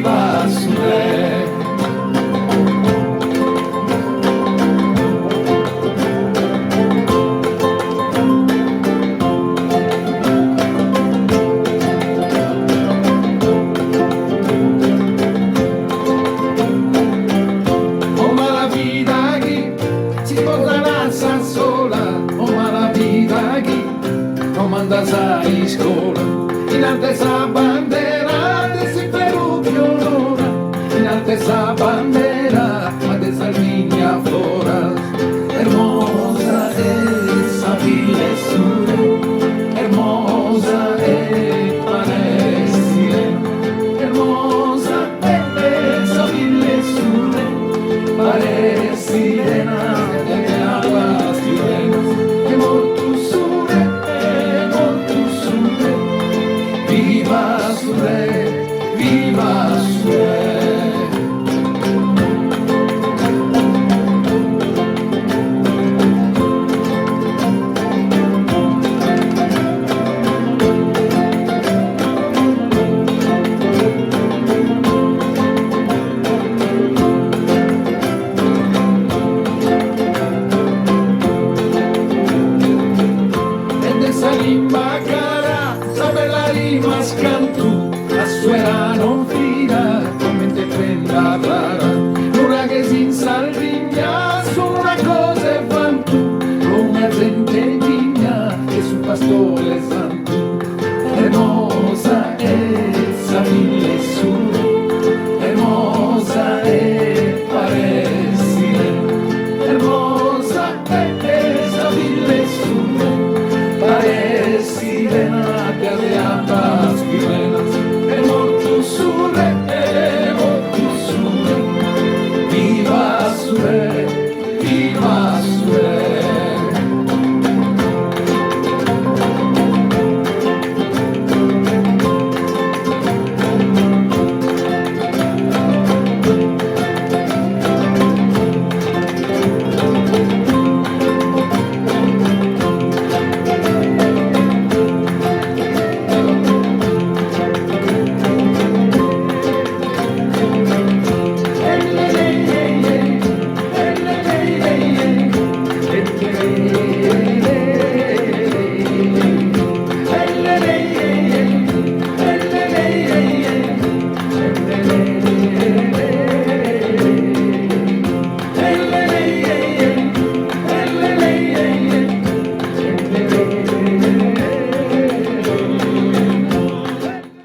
viva su re. Oh mala vida aquí, si potrà sola, oh mala vida aquí, comandas a escola, in altezza bandera, si Perù piolora, in altezza bandera, ma de Sardinia flora, hermosa esa villa sure, hermosa e parecile, hermosa esa villa sure, pare sirena de agua sirena, e molto sure, viva su re, viva